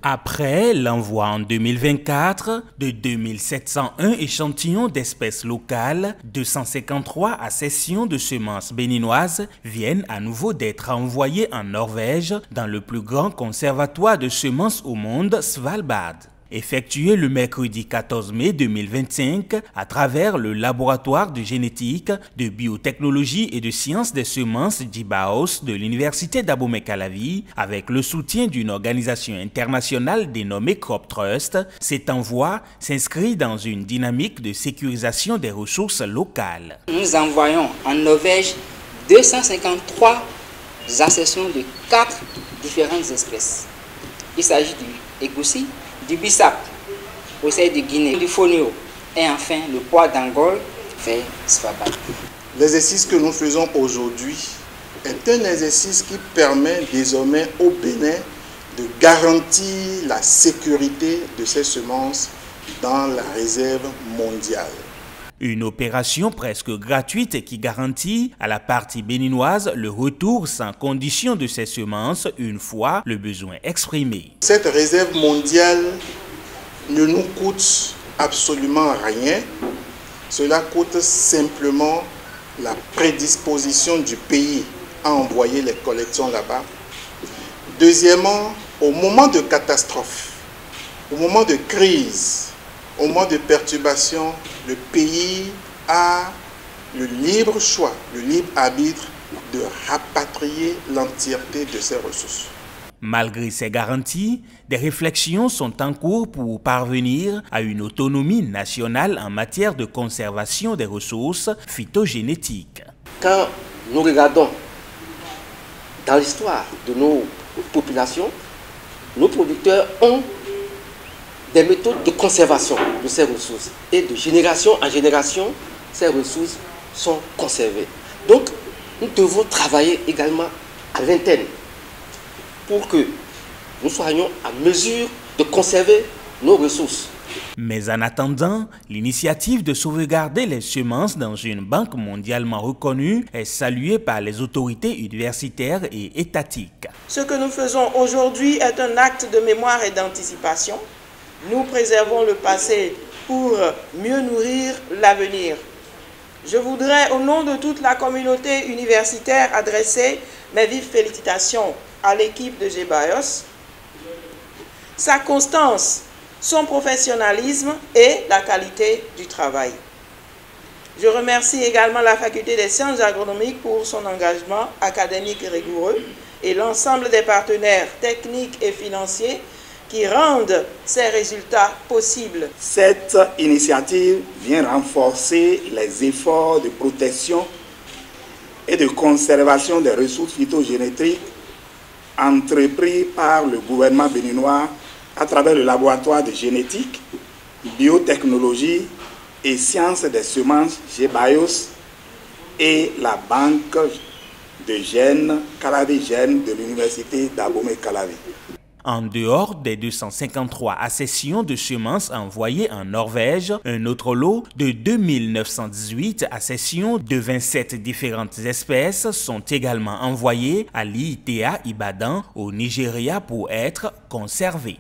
Après l'envoi en 2024 de 2701 échantillons d'espèces locales, 253 accessions de semences béninoises viennent à nouveau d'être envoyées en Norvège dans le plus grand conservatoire de semences au monde, Svalbard. Effectué le mercredi 14 mai 2025 à travers le laboratoire de génétique, de biotechnologie et de sciences des semences JBAOS de l'université d'Abomey-Calavi, avec le soutien d'une organisation internationale dénommée Crop Trust, cet envoi s'inscrit dans une dynamique de sécurisation des ressources locales. Nous envoyons en Norvège 253 accessions de 4 différentes espèces. Il s'agit du égoussi, du bissap, procès de Guinée, du fonio et enfin le pois d'Angole vers Svalbard. L'exercice que nous faisons aujourd'hui est un exercice qui permet désormais au Bénin de garantir la sécurité de ces semences dans la réserve mondiale. Une opération presque gratuite qui garantit à la partie béninoise le retour sans condition de ces semences une fois le besoin exprimé. Cette réserve mondiale ne nous coûte absolument rien. Cela coûte simplement la prédisposition du pays à envoyer les collections là-bas. Deuxièmement, au moment de catastrophe, au moment de crise, au moment de perturbation, le pays a le libre choix, le libre arbitre de rapatrier l'entièreté de ses ressources. Malgré ces garanties, des réflexions sont en cours pour parvenir à une autonomie nationale en matière de conservation des ressources phytogénétiques. Quand nous regardons dans l'histoire de nos populations, nos producteurs ont des méthodes de conservation de ces ressources. Et de génération en génération, ces ressources sont conservées. Donc, nous devons travailler également à l'interne pour que nous soyons à mesure de conserver nos ressources. Mais en attendant, l'initiative de sauvegarder les semences dans une banque mondialement reconnue est saluée par les autorités universitaires et étatiques. Ce que nous faisons aujourd'hui est un acte de mémoire et d'anticipation. Nous préservons le passé pour mieux nourrir l'avenir. Je voudrais, au nom de toute la communauté universitaire, adresser mes vives félicitations à l'équipe de JBAOS, sa constance, son professionnalisme et la qualité du travail. Je remercie également la Faculté des sciences agronomiques pour son engagement académique rigoureux et l'ensemble des partenaires techniques et financiers qui rendent ces résultats possibles. Cette initiative vient renforcer les efforts de protection et de conservation des ressources phytogénétiques entrepris par le gouvernement béninois à travers le laboratoire de génétique, biotechnologie et sciences des semences JBAOS et la banque de gènes Calavi Gènes de l'université d'Abomey-Calavi. En dehors des 253 accessions de semences envoyées en Norvège, un autre lot de 2918 accessions de 27 différentes espèces sont également envoyées à l'IITA Ibadan au Nigeria pour être conservées.